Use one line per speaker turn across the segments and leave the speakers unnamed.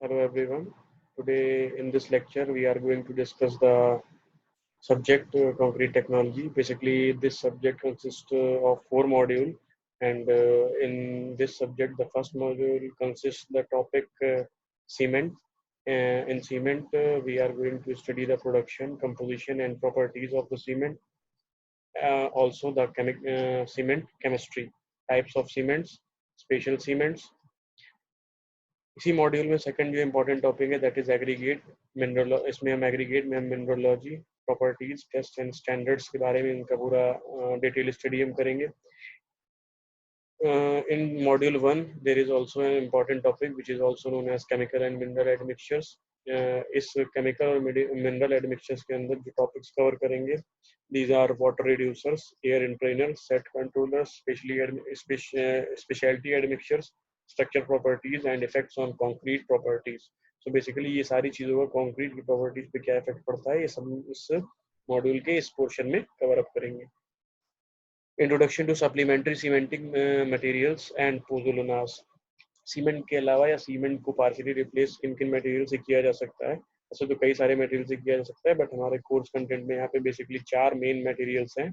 Hello everyone. Today in this lecture we are going to discuss the subject concrete technology. Basically this subject consists of four modules, and in this subject the first module consists the topic cement. In cement we are going to study the production, composition and properties of the cement. Also the cement chemistry, types of cements, special cements. इसी module में second जो important topic है that is aggregate mineral. इसमें हम aggregate में mineralogy, properties, test and standards के बारे में इनका पूरा डिटेल स्टडी हम करेंगे. In module 1 there is also an important topic which is also known as chemical and mineral admixtures. इस chemical और mineral admixtures के अंदर जो topics cover करेंगे these are water reducers, air entrainers, set controllers, specialty admixtures, structure properties and effects on concrete properties. So basically ये सारी चीज़ों का concrete की properties पे क्या effect पड़ता है ये सब इस मॉड्यूल के इस पोर्शन में कवर अप करेंगे. Introduction to supplementary cementing materials and pozzolanas. Cement के अलावा या सीमेंट को पार्शियली रिप्लेस किन किन मटेरियल से किया जा सकता है. ऐसे तो कई सारे मटेरियल से किया जा सकता है, बट हमारे कोर्स कंटेंट में यहाँ पे बेसिकली चार मेन मटेरियल्स हैं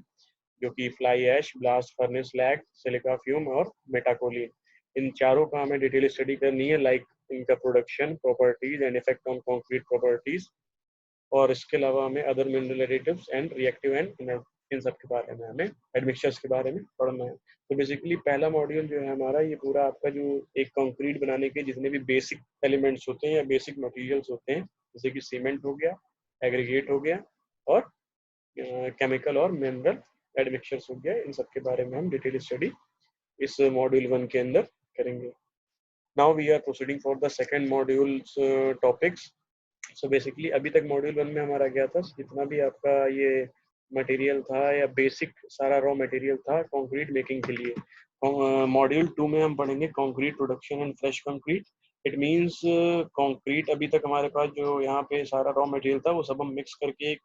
जो कि fly ash, blast furnace slag, silica fume और मेटाकोलिन. इन चारों का हमें डिटेल स्टडी करनी है, लाइक इनका production, properties and effect on concrete properties, और इसके अलावा हमें other mineral additives and reactive and in सब के बारे में हमें एडमिक्सचर्स के बारे में पढ़ना है. तो बेसिकली पहला मॉड्यूल जो है हमारा ये पूरा आपका जो एक कंक्रीट बनाने के जितने भी बेसिक एलिमेंट्स होते हैं या बेसिक मटेरियल्स होते हैं, जैसे कि सीमेंट हो गया, एग्रीगेट हो गया और केमिकल और मिनरल एडमिक्सचर्स हो गया, इन सब के बारे में हम डिटेल स्टडी इस मॉड्यूल 1 के अंदर करेंगे. Now we are proceeding for the second module topics. So basically अभी तक मॉड्यूल 1 में हमारा क्या था, जितना भी आपका ये मटेरियल था या बेसिक सारा रॉ मटेरियल था कंक्रीट मेकिंग के लिए. मॉड्यूल 2 में हम पढ़ेंगे concrete production and fresh concrete. It means concrete अभी तक हमारे पास जो यहाँ पे सारा रॉ मटेरियल था वो सब हम मिक्स करके एक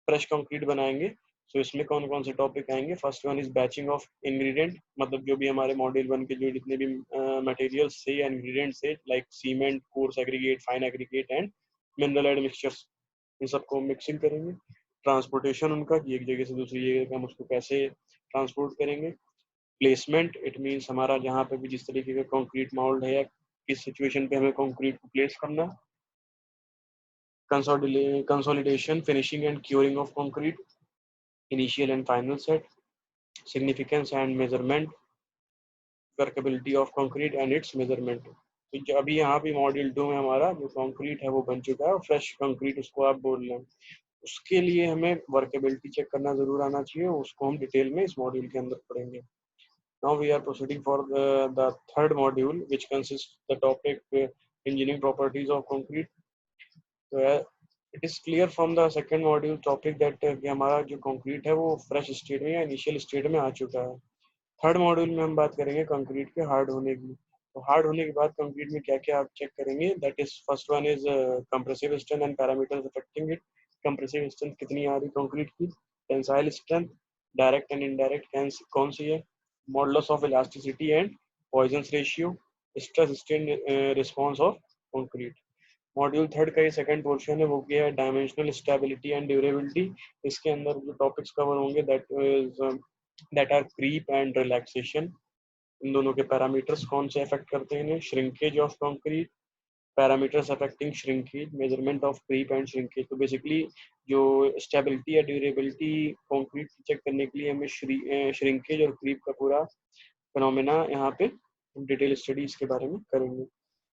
फ्रेश कंक्रीट बनाएंगे. सो इसमें कौन कौन से टॉपिक आएंगे. First one is batching of ingredient, मतलब जो भी हमारे मॉड्यूल 1 के जो जितने भी मटेरियल्स थे या इंग्रेडिएंट्स थे like cement, coarse aggregate, fine aggregate and mineral admixtures, इन सबको मिक्सिंग करेंगे. ट्रांसपोर्टेशन उनका कि एक जगह से दूसरी जगह हम उसको कैसे ट्रांसपोर्ट करेंगे. प्लेसमेंट, इट मींस हमारा जहाँ पे भी जिस तरीके का कंक्रीट मोल्ड है या किस सिचुएशन पे हमें कंक्रीट को प्लेस करना. Consolidation, finishing and curing of concrete, initial and final set, significance and measurement, workability of concrete and it's measurement. तो अभी यहाँ पे मॉड्यूल 2 में हमारा जो कंक्रीट है वो बन चुका है और फ्रेश कंक्रीट उसको आप बोल रहे हैं. उसके लिए हमें वर्केबिलिटी चेक करना जरूर आना चाहिए, उसको हम डिटेल में इस मॉड्यूल के अंदर पढ़ेंगे. Now we are proceeding for the third module which consist the topic engineering properties of concrete. It is clear from the second module topic that हमारा जो कंक्रीट है वो फ्रेश स्टेट में या इनिशियल स्टेट में आ चुका है. थर्ड मॉड्यूल में हम बात करेंगे कंक्रीट के हार्ड होने की. तो हार्ड होने के बाद कंक्रीट में क्या क्या आप चेक करेंगे. That is first one is compressive strength and parameters affecting it. Compressive strength कितनी आ रही कंक्रीट की. Tensile strength, direct and indirect कौन सी है. Modulus of elasticity and Poisson's ratio, stress strain response of concrete. Module third का ये second portion है वो क्या है, डायमेंशनल स्टेबिलिटी एंड ड्यूरेबिलिटी. इसके अंदर जो टॉपिक्स कवर होंगे that are creep and relaxation. इन दोनों के पैरामीटर्स कौन से अफेक्ट करते हैं. Shrinkage of concrete, parameters affecting shrinkage, measurement of creep and shrinkage. तो बेसिकली जो स्टेबिलिटी या ड्यूरेबिलिटी कंक्रीट चेक करने के लिए हमें श्रिंकेज और क्रीप का पूरा फिनोमेना यहाँ पे डिटेल स्टडी इसके बारे में करेंगे.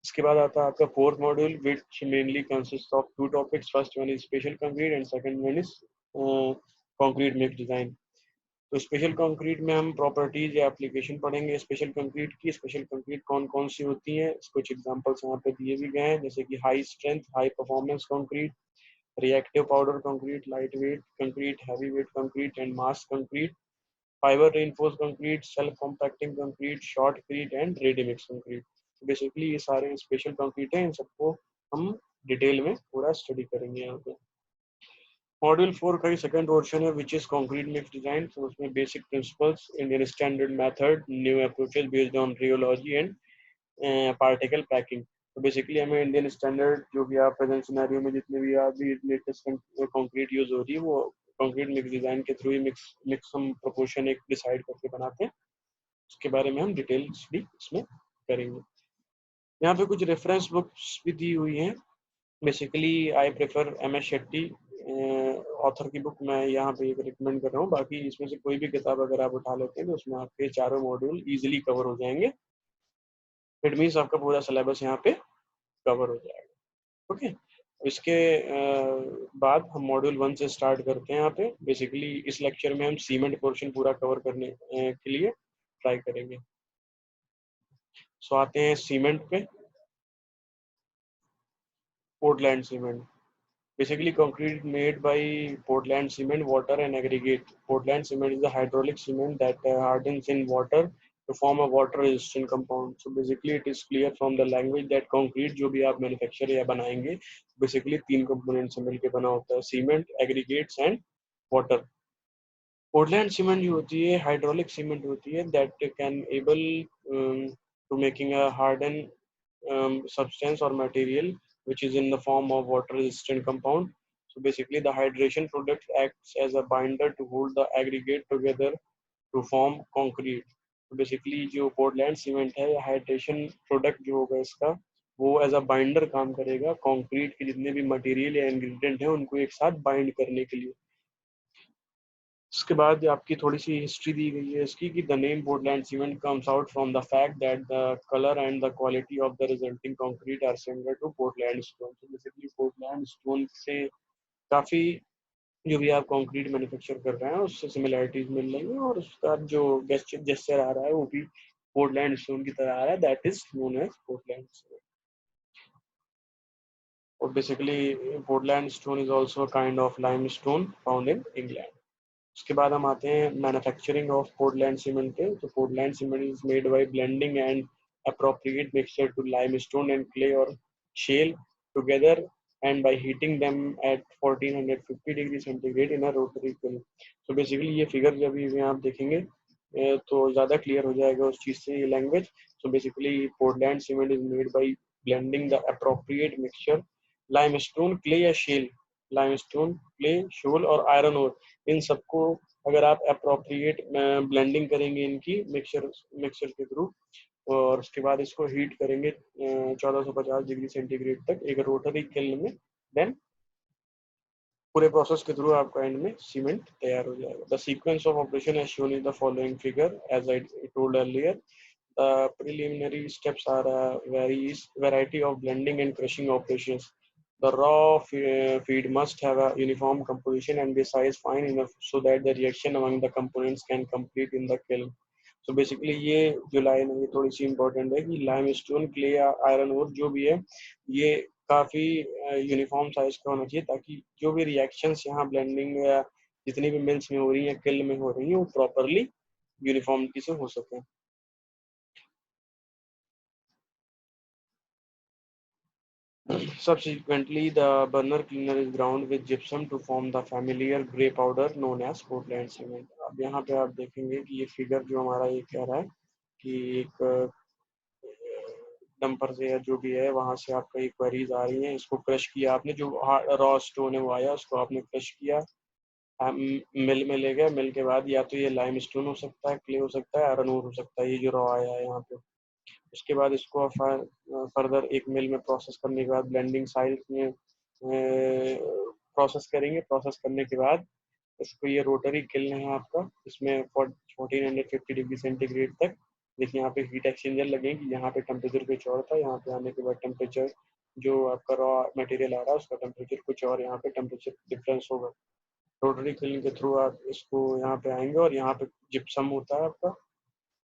इसके बाद आता है आपका fourth module which mainly consist of to topics. First one is special concrete and second one is concrete mix design. तो स्पेशल कंक्रीट में हम प्रॉपर्टीज या एप्लीकेशन पढ़ेंगे स्पेशल कंक्रीट की. स्पेशल कंक्रीट कौन कौन सी होती हैं, कुछ एग्जांपल्स यहाँ पे दिए भी गए हैं, जैसे कि high strength high performance concrete, reactive powder concrete, light weight concrete, heavy weight concrete and mass concrete, fibre reinforce concrete, self compacting concrete, shotcrete and ready mix concrete. Basically ये सारे स्पेशल कंक्रीट हैं, इन सबको हम detail में पूरा study करेंगे यहाँ पे. मॉड्यूल 4 का ही सेकंड पोर्शन है which is concrete mix design. तो उसमें basic principles, Indian standard method, new approaches based on rheology and particle packing. तो बेसिकली हमें इंडियन स्टैंडर्ड जो भी आप प्रेजेंट सिनेरियो में जितने भी आप भी लेटेस्ट कंक्रीट यूज हो रही है वो कंक्रीट मिक्स डिजाइन के थ्रू ही मिक्स हम प्रोपोर्शन एक डिसाइड करके बनाते हैं, उसके बारे में हम डिटेल्स भी इसमें करेंगे। यहाँ पे कुछ रेफरेंस बुक्स भी दी हुई हैं। Basically I prefer M S Shetty author की बुक मैं यहाँ पे एक रिकमेंड कर रहा हूँ। बाकी इसमें से कोई भी किताब अगर आप उठा लेते हैं तो उसमें आपके चारों मॉड्यूल इजीली कवर हो जाएंगे। इट मीन्स आपका पूरा सिलेबस यहाँ पे कवर हो जाएगा। ओके, इसके बाद हम मॉड्यूल 1 से स्टार्ट करते हैं। यहाँ पे बेसिकली इस लेक्चर में हम सीमेंट पोर्शन पूरा कवर करने के लिए ट्राई करेंगे। सो आते हैं सीमेंट पे। Portland cement, basically concrete made by Portland cement, water and aggregate. Portland cement is a hydraulic cement that hardens in water to form a water resistant compound. So basically it is clear from the language that concrete जो भी आप manufacture या बनाएंगे basically तीन component से मिलके बना होता है, cement, aggregates and water. Portland cement जो होती है hydraulic cement होती है that can able to making a hardened substance or material which is in the form of water resistant compound. So basically the hydration product acts as a binder to hold the aggregate together to form concrete. So basically जो Portland cement है hydration product जो होगा इसका वो as a binder काम करेगा concrete के जितने भी मटेरियल या इंग्रेडिएंट हैं उनको एक साथ बाइंड करने के लिए। इसके बाद आपकी थोड़ी सी हिस्ट्री दी गई है इसकी कि the name Portland cement comes out from the fact that the colour and the quality of the resulting concrete are similar to Portland stone. तो बेसिकली पोर्टलैंड स्टोन से काफ़ी जो भी आप कंक्रीट मैन्युफैक्चर कर रहे हैं उससे सिमिलैरिटीज मिल रही है और उसका जो जेस्चर आ रहा है वो भी पोर्टलैंड स्टोन की तरह आ रहा है, that is known as Portland stone. और basically Portland stone is also a kind of limestone found in England. उसके बाद हम आते हैं मैन्युफैक्चरिंग ऑफ पोर्टलैंड सीमेंट पे। तो Portland cement is made by blending and appropriate mixture to limestone and clay or shale together and by heating them at 1450 degree centigrade in a rotary kiln. तो basically ये figure जब भी आप देखेंगे तो ज़्यादा क्लियर हो जाएगा उस चीज़ से ये language. So basically Portland cement is made by blending the appropriate mixture limestone clay या शेल, लाइमस्टोन क्ले शोल और आयरन ओर, इन सबको अगर आप अप्रोप्रिएट ब्लेंडिंग करेंगे इनकी मिक्सचर के थ्रू और उसके बाद इसको हीट करेंगे 1450 डिग्री सेंटीग्रेड तक एक रोटरी किल्न में, देन पूरे प्रोसेस के थ्रू आपका एंड में सीमेंट तैयार हो जाएगा। The sequence of operation as shown in the following figure as I told earlier. The preliminary steps are a variety of blending and crushing operations. The raw feed must have a uniform composition and be size fine enough so that the reaction among the components can complete in the kiln. So basically ये जो line है ये थोड़ी सी important है कि limestone clay या iron ore जो भी है ये काफ़ी यूनिफॉर्म साइज का होना चाहिए ताकि जो भी रिएक्शंस यहाँ ब्लेंडिंग या जितनी भी मिल्स में हो रही हैं किल्न में हो रही हैं वो प्रॉपरली यूनिफॉर्मिटी से हो सके। Subsequently, the burner cleaner is ground with gypsum to form the familiar grey powder known as Portland cement. अब यहाँ पे आप देखेंगे कि ये फिगर जो हमारा ये कह रहा है कि एक डंपर से या जो भी है वहां से आपका एक क्वेरीज आ रही है, इसको क्रश किया आपने, जो रॉ स्टोन है वो आया उसको आपने क्रश किया, मिल में ले गए, मिल के बाद या तो ये लाइम स्टोन हो सकता है, क्ले हो सकता है, आयरन ओर हो सकता है, ये जो रॉ आया है यहाँ पे। उसके बाद इसको फर्दर एक मिल में प्रोसेस करने के बाद ब्लेंडिंग साइड में प्रोसेस करेंगे। प्रोसेस करने के बाद इसको ये रोटरी किल्न है आपका, इसमें 1450 डिग्री सेंटीग्रेड तक देखिए यहाँ पे हीट एक्सचेंजर लगेंगे, यहाँ पे टेम्परेचर कुछ और था, यहाँ पे आने के बाद टेम्परेचर जो आपका रॉ मटेरियल आ रहा है उसका टेम्परेचर कुछ और, यहाँ पे टेम्परेचर डिफरेंस होगा। रोटरी किल्न के थ्रू आप इसको यहाँ पे आएंगे और यहाँ पे जिप्सम होता है आपका।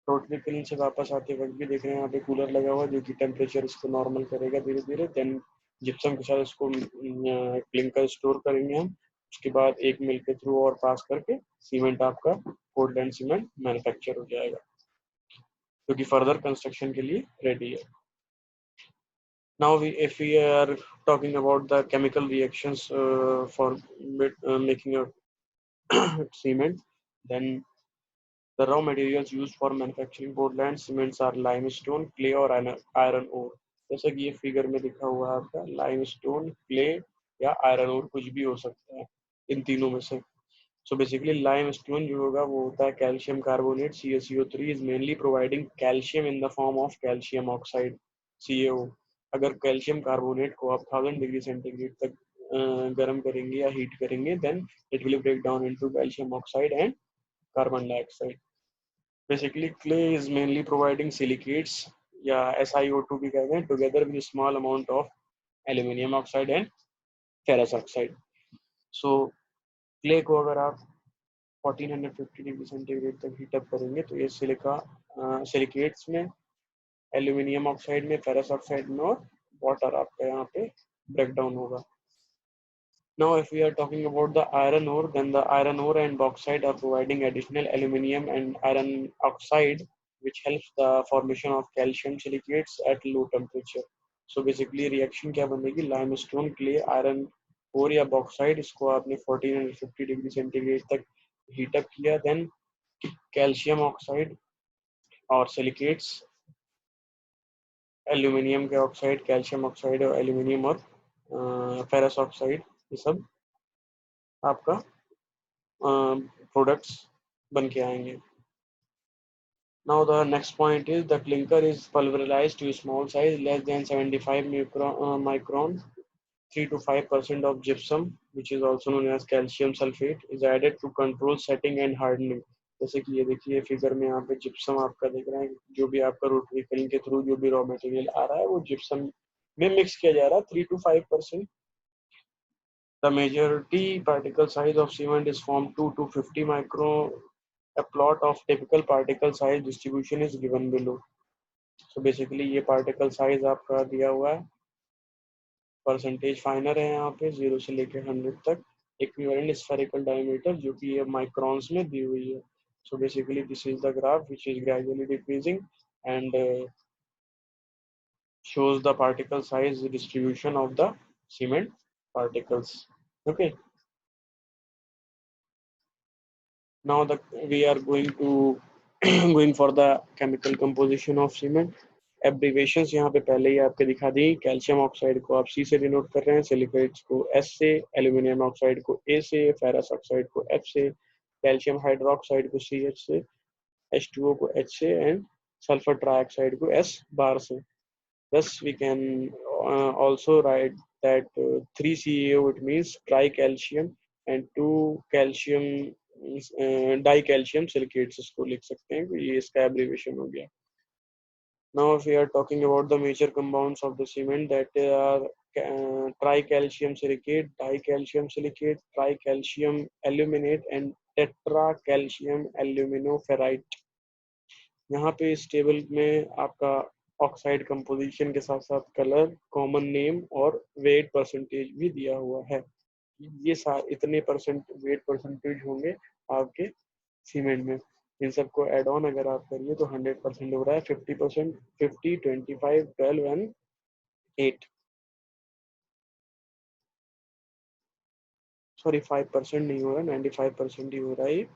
रोटरी किल्न से वापस आते वक्त भी देख रहे हैं यहाँ पे कूलर लगा हुआ है जो कि टेम्परेचर इसको नॉर्मल करेगा धीरे धीरे, देन जिप्सम के साथ इसको क्लिंकर स्टोर करेंगे हम। उसके बाद एक मिल के थ्रू और पास करके सीमेंट आपका पोर्टलैंड सीमेंट मैन्युफैक्चर हो जाएगा जो कि फर्दर कंस्ट्रक्शन के लिए रेडी है। Now if we are talking about the chemical reactions for making a cement, then the raw materials used for manufacturing Portland cements are limestone, clay or iron ore. जैसा कि ये figure में दिखा हुआ है आपका, लाइमस्टोन, क्ले या iron ore, कुछ भी हो सकता है इन तीनों में से। सो बेसिकली लाइमस्टोन जो होगा वो होता है calcium carbonate, CaCO3 is mainly providing calcium in the form of calcium oxide, CaO। अगर कैल्शियम कार्बोनेट को आप 1000 डिग्री सेंटीग्रेड तक गर्म करेंगे या हीट करेंगे, then it will break down into calcium oxide and carbon dioxide. Basically clay is mainly providing silicates या SiO2 भी कहते हैं, together with small amount of aluminium oxide and ferrous oxide. So clay को अगर आप 1450 degree centigrade तक heat up करेंगे तो ये सिलिकेट्स में, एल्यूमिनियम ऑक्साइड में, फेरस ऑक्साइड में और वाटर आपका यहाँ पे ब्रेक डाउन होगा। Now, if we are talking about the iron ore, then the iron ore and bauxite are providing additional aluminum and iron oxide, which helps the formation of calcium silicates at low temperature. So basically reaction क्या बनेगी, limestone, clay, iron ore या bauxite, इसको आपने 1450 degree centigrade तक heat up किया, then calcium oxide और silicates, aluminium के oxide, calcium oxide और एल्यूमिनियम और फेरस ऑक्साइड, ये सब आपका प्रोडक्ट्स बन के आएंगे। Now the next point is the clinker is pulverized to small size less than 75 micron. 3 to 5% of gypsum, which is also known as calcium sulfate, is added to control setting and hardening. जैसे कि ये देखिए figure में यहाँ पे gypsum आपका दिख रहा है, जो भी आपका रोटरी कलिंग के थ्रू जो भी रॉ मटेरियल आ रहा है वो जिप्सम में मिक्स किया जा रहा है, 3 to 5%। The majority particle size of cement is from 2 to 50 micron. A plot of typical particle size distribution is given below. So basically ये particle size आपका दिया हुआ है, परसेंटेज फाइनर है यहाँ पे 0 से लेकर 100 तक, इक्विवेलेंट स्फेरिकल डायमीटर जो कि ये माइक्रॉन्स में दी हुई है। So basically this is the graph which is gradually decreasing and shows the particle size distribution of the cement particles. Okay. Now we are going to going for the chemical composition of cement. Abbreviations यहाँ पे पहले ही आपके दिखा दी, calcium oxide को आप C से denote कर रहे हैं, सिलिकेट्स को S से, एल्यूमिनियम ऑक्साइड को A से, फेरस ऑक्साइड को F से, कैल्शियम हाइड्रोक्साइड को CH से, H2O को H से एंड सल्फर ट्राइऑक्साइड को S बार से। Thus we can also write that 3CaO it means tricalcium and 2 calcium dicalcium silicates इसको लिख सकते हैं, ये इसका एब्रीवेशन हो गया। Now if we are talking about the major compounds of the cement, that are tricalcium silicate, dicalcium silicate, tricalcium aluminate and tetracalcium aluminoferrite। यहाँ पे इस टेबल में आपका ऑक्साइड कंपोजिशन के साथ साथ कलर, कॉमन नेम और वेट परसेंटेज भी दिया हुआ है। ये इतने परसेंट वेट परसेंटेज होंगे आपके सीमेंट में, इन सबको एड ऑन अगर आप करिए तो 100% हो रहा है, 50%, 50, 25, 12 एंड 8, सॉरी 5% नहीं हो रहा, 95% ही हो रहा है।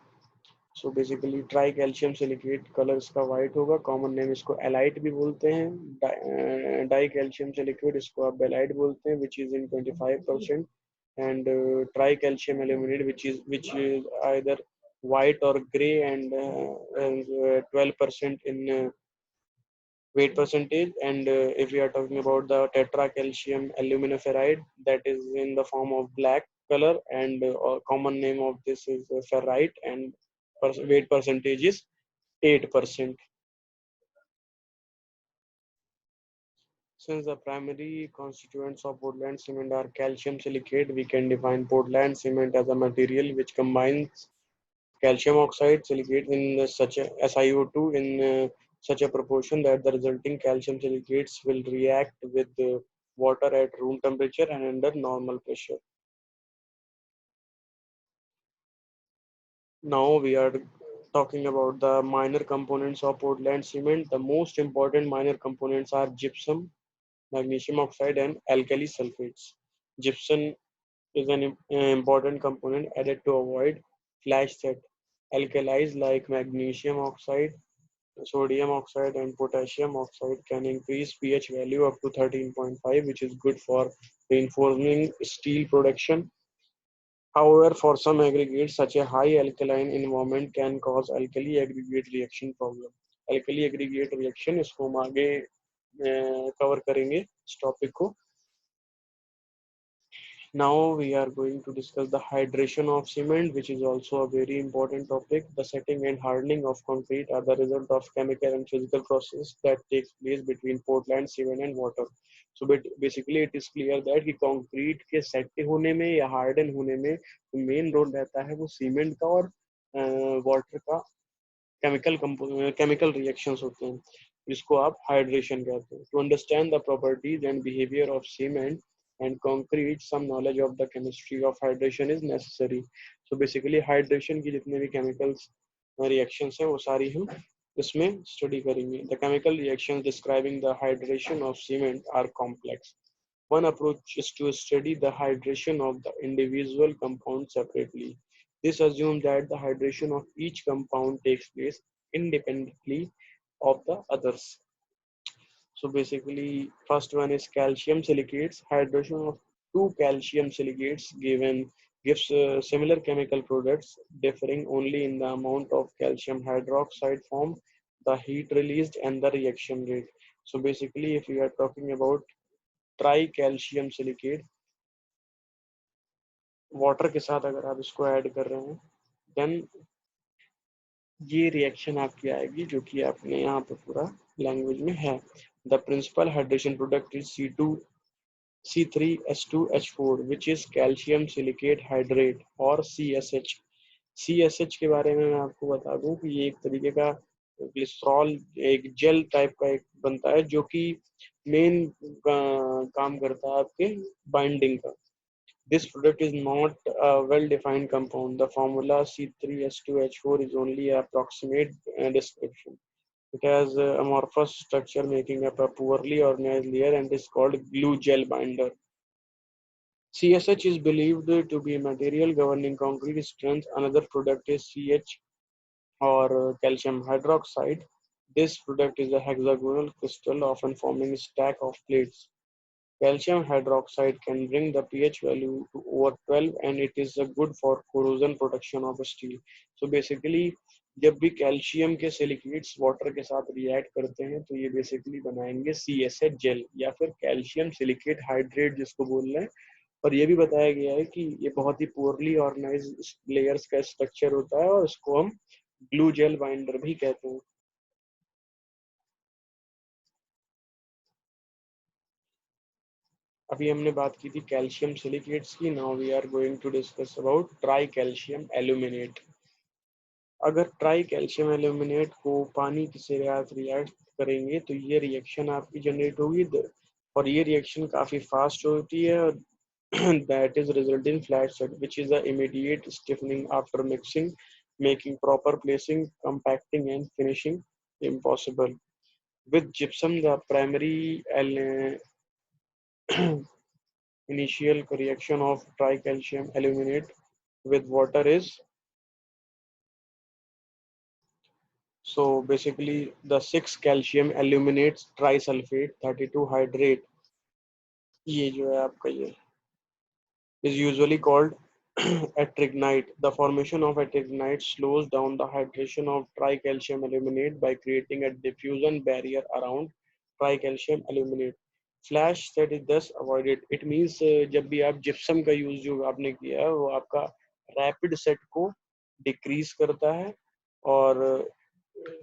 So basically try calcium silicate, colour इसका वाइट होगा, कॉमन नेम इसको एलाइट भी बोलते हैं, डाई कैल्शियम सिलिकेट इसको आप बेलाइट बोलते हैं, which is in 25%, and tricalcium aluminate which is either white or gray and 12% in weight percentage, and if we are talking about the tetracalcium aluminoferrite, that is in the form of black color, and common name of this is ferrite, and weight percentage is 8%. Since the primary constituents of Portland cement are calcium silicate, we can define Portland cement as a material which combines calcium oxide silicate in such a SiO2 in such a proportion that the resulting calcium silicates will react with water at room temperature and under normal pressure. Now we are talking about the minor components of Portland cement. The most important minor components are gypsum, magnesium oxide and alkali sulfates. Gypsum is an important component added to avoid flash set. Alkalis like magnesium oxide Sodium oxide and potassium oxide can increase pH value up to 13.5, which is good for reinforcing steel production. However, for some aggregates, such a high alkaline environment can cause alkali aggregate reaction problem. Alkali aggregate reaction इसको हम आगे cover करेंगे इस topic को. Now we are going to discuss the hydration of cement, which is also a very important topic. The setting and hardening of concrete are the result of chemical and physical process that takes place between Portland cement and water. So basically it is clear that कि concrete के set होने में या harden होने में main role रहता है वो cement का और water का chemical reactions होते हैं जिसको आप hydration कहते हैं. To understand the properties and behavior of cement and concrete, some knowledge of the chemistry of hydration is necessary. So basically hydration की जितने भी chemicals reactions हैं वो सारी हम इसमें study करेंगे. The chemical reactions describing the hydration of cement are complex. One approach is to study the hydration of the individual compound separately. This assumes that the hydration of each compound takes place independently of the others. So basically, first one is calcium silicates. Hydration of two calcium silicates gives similar chemical products, differing only in the amount of calcium hydroxide formed, the heat released, and the reaction rate. So basically, if we are talking about try silicate water के साथ अगर आप इसको add कर रहे हैं then ये reaction आपकी आएगी जो कि आपने यहाँ पे पूरा लैंग्वेज में है. The principal hydration product is C2C3H2H4 which is calcium silicate hydrate और CSH. CSH के बारे में मैं आपको बता दूं कि ये एक तरीके का ग्लिसरॉल एक जेल टाइप का एक बनता है जो कि मेन काम करता है आपके बाइंडिंग का. This product is not a well-defined compound. The formula C3H2H4 is only an approximate description. It has a amorphous structure making up a poorly organized layer and is called glue gel binder. CSH is believed to be a material governing concrete strength. Another product is CH or calcium hydroxide. This product is a hexagonal crystal often forming a stack of plates. Calcium hydroxide can bring the pH value to over 12 and it is good for corrosion protection of steel. So basically जब भी calcium के silicates water के साथ react करते हैं तो ये basically बनाएंगे CSH जेल या फिर कैल्शियम सिलिकेट हाइड्रेट जिसको बोल रहे हैं. और ये भी बताया गया है कि ये बहुत ही पोरली ऑर्गेनाइज लेयर्स का स्ट्रक्चर होता है और इसको हम ग्लू जेल बाइंडर भी कहते हैं. अभी हमने बात की थी कैल्शियम सिलिकेट्स की. Now we are going to discuss about tri calcium aluminate. अगर ट्राई कैल्शियम एल्यूमिनेट को पानी से रिएक्ट करेंगे तो ये रिएक्शन आपकी जनरेट होगी और ये रिएक्शन काफ़ी फास्ट होती है और that is result in flat set which is the immediate stiffening after mixing, making proper placing, compacting and finishing impossible. With gypsum, the primary initial reaction of tricalcium aluminate with water is so basically the 6 calcium aluminate trisulfate 32 hydrate ये जो है आपका ये is usually called Atrignite. The formation of atrignite slows down the hydration of tricalcium aluminate by creating a diffusion barrier around tricalcium aluminate. Flash set is thus avoided. It means जब भी आप gypsum का use जो आपने किया है वो आपका रैपिड सेट को डिक्रीज करता है और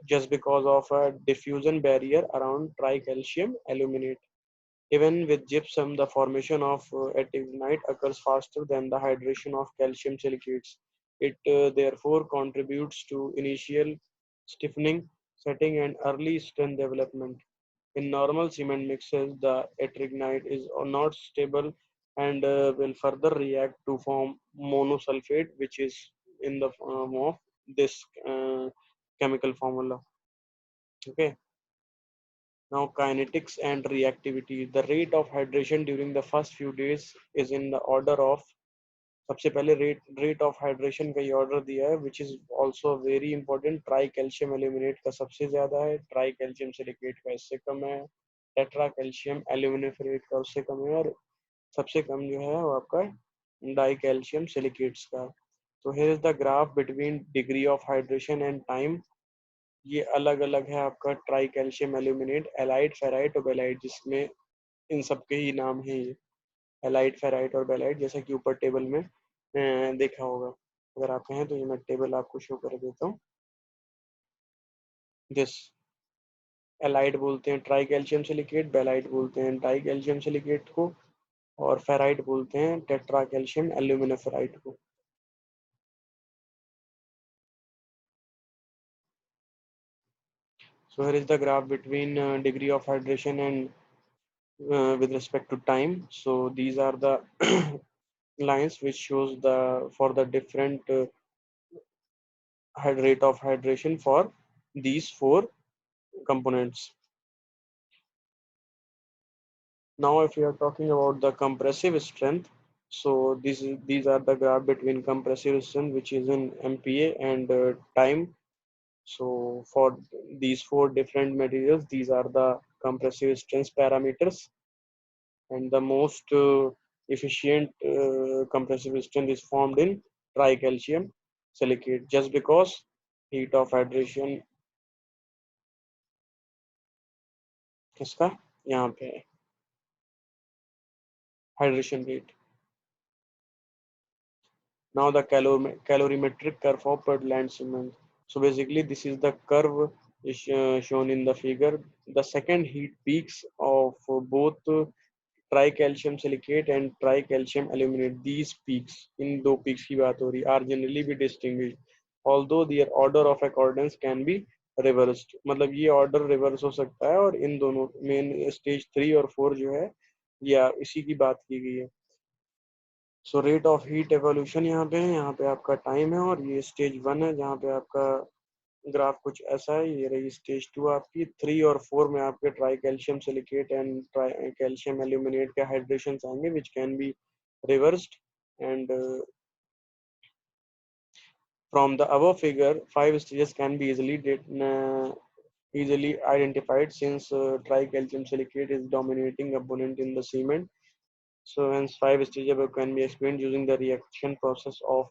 just because of a diffusion barrier around tricalcium aluminate. Even with gypsum, the formation of actinide occurs faster than the hydration of calcium silicates. It therefore contributes to initial stiffening, setting, and early strength development. In normal cement mixes, the actinide is not stable and will further react to form monosulfate, which is in the form of this chemical formula. Okay. Now, kinetics and reactivity. The rate of hydration during the first few days is in the order of सबसे पहले rate of hydration का ये order दिया है, which is also very important. Try calcium aluminate का सबसे ज्यादा है, ट्राई कैल्शियम सिलिकेट का इससे कम है, टेट्रा कैल्शियम एल्यूमिनेफरेट का उससे कम है, और सबसे कम जो है वो आपका डाई कैल्शियम सिलिकेट्स का। तो here is the graph between degree of hydration and time. ये अलग अलग है आपका tri calcium aluminate, alite, ferrite और बेलाइट, जिसमें इन सबके ही नाम है ये, एलाइट, फेराइट और बेलाइट, जैसा कि ऊपर टेबल में देखा होगा। अगर आप कहें तो ये मैं टेबल आपको शो कर देता हूँ। दिस एलाइट बोलते हैं ट्राई कैल्शियम सिलिकेट, बेलाइट बोलते हैं डाई कैल्शियम सिलिकेट को, और फेराइट बोलते हैं टेट्रा कैल्शियम एल्यूमिनेफराइट को। So here is the graph between degree of hydration and with respect to time. So these are the lines which shows the for the different rate of hydration for these four components. Now, if we are talking about the compressive strength, so these are the graph between compressive strength, which is in MPa, and time. So for these four different materials, these are the compressive strength parameters, and the most efficient compressive strength is formed in tricalcium silicate, just because heat of hydration किसका यहाँ पे है, hydration rate. Now the calorimetric curve of Portland cement. So basically this is the curve is shown in the figure. The second heat peaks of both tricalcium silicate and tricalcium aluminate. These peaks, इन दो peaks की बात हो रही, are generally be distinguished, although their order of accordance can be reversed. मतलब ये order reverse हो सकता है, और इन दोनों main stage 3 और 4 जो है, या इसी की बात की गई है। So rate of heat evolution यहाँ पे है, यहाँ पे आपका टाइम है, और ये स्टेज 1 है जहाँ पे आपका ग्राफ कुछ ऐसा है। ये रही स्टेज 2 आपकी। 3 और 4 में आपके try calcium silicate and try calcium aluminate के हाइड्रेशन आएंगे, which can be reversed, and from the above figure 5 stages can be easily identified, since tricalcium silicate is dominating component in the cement. So hence 5 stages above can be explained using the reaction process of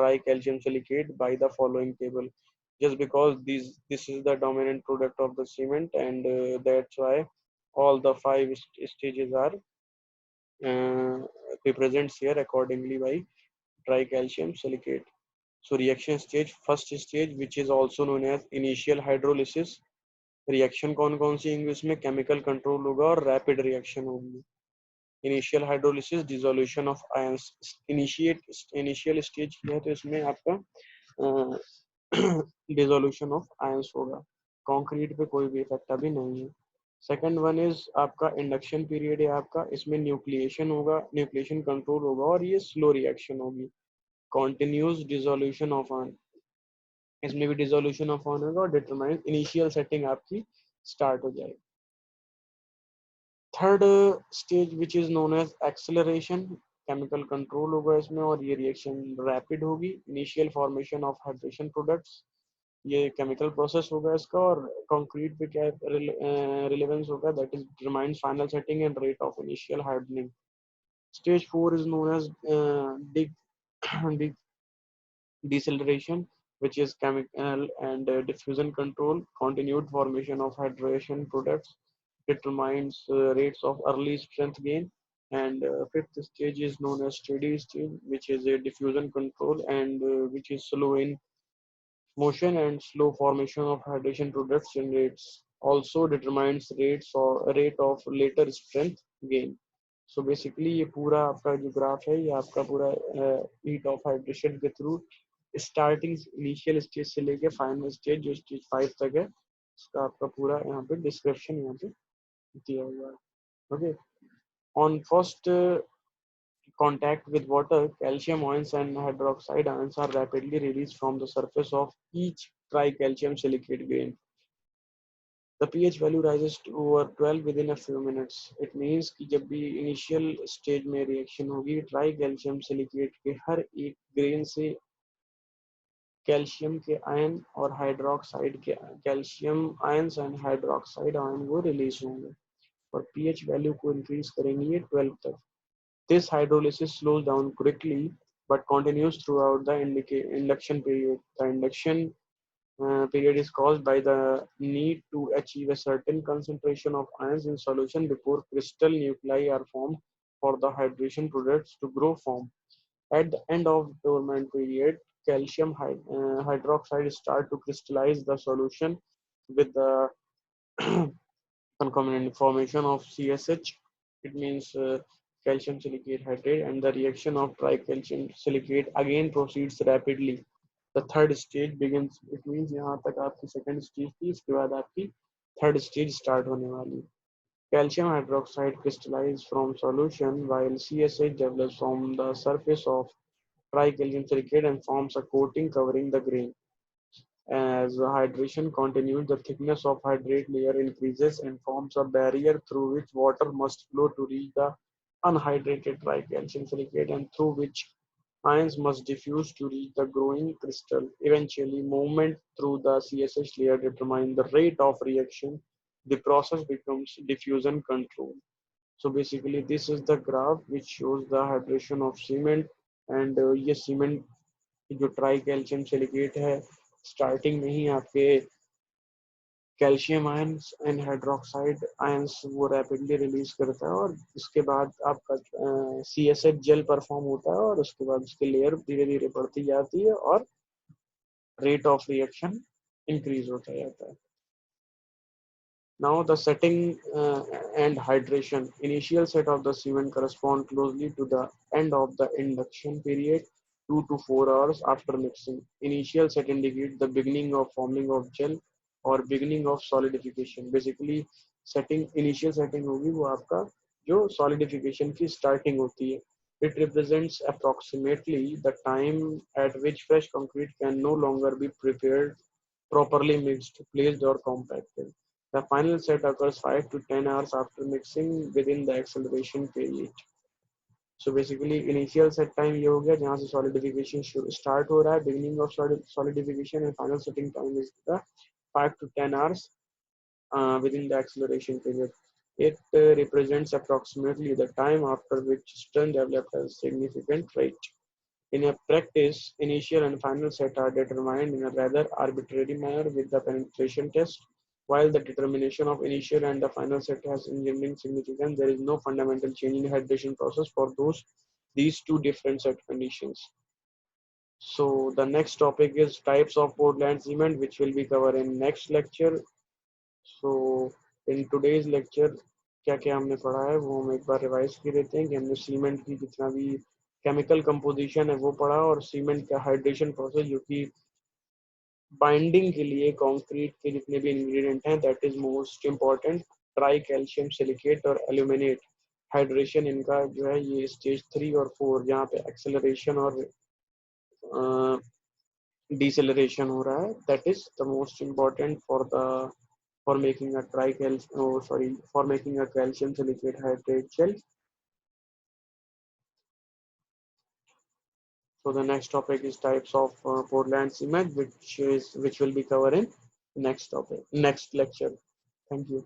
tricalcium silicate by the following table. Just because this is the dominant product of the cement, and that's why all the stages are uh, represents here accordingly by tricalcium silicate. So reaction stage, first stage, which is also known as initial hydrolysis. Reaction कौन कौन सी होंगी उसमें, chemical control होगा और rapid reaction होगी। Initial hydrolysis, dissolution of ions. Initial stage की है तो इसमें आपका डिसोल्यूशन ऑफ आयंस होगा। कंक्रीट पे कोई भी इफेक्ट अभी नहीं है। सेकंड वन इज आपका इंडक्शन पीरियड है आपका, इसमें न्यूक्लिएशन होगा, न्यूक्लिएशन कंट्रोल होगा, और ये स्लो रिएक्शन होगी। कॉन्टिन्यूस डिसोल्यूशन ऑफ आयन, इसमें भी डिसोल्यूशन ऑफ आयन होगा, और डिटरमाइन इनिशियल सेटिंग आपकी स्टार्ट हो जाएगी। Third stage which is known as acceleration, chemical control होगा इसमें, और ये रिएक्शन रैपिड होगी। Initial formation of hydration products, ये केमिकल प्रोसेस होगा इसका, और कंक्रीट पे क्या रिलेवेंस होगा, that is determines final setting and rate of initial hardening. Stage 4 is known as deceleration, which is chemical and diffusion control. Continued formation of hydration products determines rates of early strength gain. And fifth stage is known as steady stage, which is a diffusion control, and which is slow in motion, and slow formation of hydration products generates also determines rate of later strength gain. So basically ये पूरा आपका जो graph है, ये आपका पूरा heat of hydration के through starting initial stage से लेके फाइनल स्टेज जो स्टेज 5 तक है, उसका आपका पूरा यहाँ पे डिस्क्रिप्शन यहाँ पे दिया हुआ है। Okay, on first contact with water, calcium ions and hydroxide ions are rapidly released from the surface of each tricalcium silicate grain. The pH value rises to over 12 within a few minutes. It means कि जब भी initial stage में reaction होगी try calcium silicate के हर एक grain से calcium के ion और हाइड्रोक्साइड के calcium ions and hydroxide ion वो रिलीज होंगे और पीएच वैल्यू को इंक्रीज करेंगे ये 12 तक. This hydrolysis slows down quickly but continues throughout the induction period. The induction period is caused by the need to achieve a certain concentration of ions in solution before crystal nuclei are formed for the hydration products to grow form. At the end of dormant period, calcium hydroxide start to crystallize the solution with the concomitant formation of CSH. It means calcium silicate hydrate, and the reaction of tricalcium silicate again proceeds rapidly. The third stage begins. It means यहाँ तक आपकी second stage थी, इसके बाद आपकी third stage start होने वाली. Calcium hydroxide crystallizes from solution while CSH develops from the surface of tricalcium silicate and forms a coating covering the grain. As hydration continues, the thickness of hydrate layer increases and forms a barrier through which water must flow to reach the unhydrated tricalcium silicate and through which ions must diffuse to reach the growing crystal. Eventually, movement through the CSH layer determines the rate of reaction. The process becomes diffusion control. So basically, this is the graph which shows the hydration of cement and ये cement जो try calcium silicate है starting में ही आपके calcium ions and hydroxide ions वो rapidly release करता है और उसके बाद आपका CSH जेल परफॉर्म होता है और उसके बाद उसकी लेयर धीरे धीरे बढ़ती जाती है और रेट ऑफ रिएक्शन इंक्रीज होता जाता है. Now the setting and hydration. Initial set of the cement correspond closely to the end of the induction period, 2 to 4 hours after mixing. Initial set indicates the beginning of forming of gel or beginning of solidification. Basically setting initial setting होगी वो आपका जो solidification की starting होती है. It represents approximately the time at which fresh concrete can no longer be prepared, properly mixed, placed or compacted. The final set occurs 5 to 10 hours after mixing within the acceleration period. So basically initial set time ये हो गया जहाँ से solidification start हो रहा है, beginning of solidification and final setting time is the 5 to 10 hours within the acceleration period. It represents approximately the time after which stone developed a significant rate. In a practice, initial and final set are determined in a rather arbitrary manner with the penetration test. While the determination of initial and the final set has engineering significance, there is no fundamental change in hydration process for these two different set conditions. So the next topic is types of Portland cement, which will be covered in next lecture. So in today's lecture क्या क्या हमने पढ़ा है वो हम एक बार revise कर देते हैं कि हमने सीमेंट की जितना भी केमिकल कंपोजिशन है वो पढ़ा और सीमेंट का हाइड्रेशन प्रोसेस जो कि बाइंडिंग के लिए कंक्रीट के जितने भी इंग्रेडिएंट हैं that is most important try calcium silicate और एल्यूमिनेट हाइड्रेशन इनका जो है ये स्टेज 3 और 4 जहाँ पे एक्सेलरेशन और डिसेलरेशन हो रहा है that is the most important for making a for making a calcium silicate hydrate gel. So the next topic is types of Portland cement, which will be covered in next lecture. Thank you.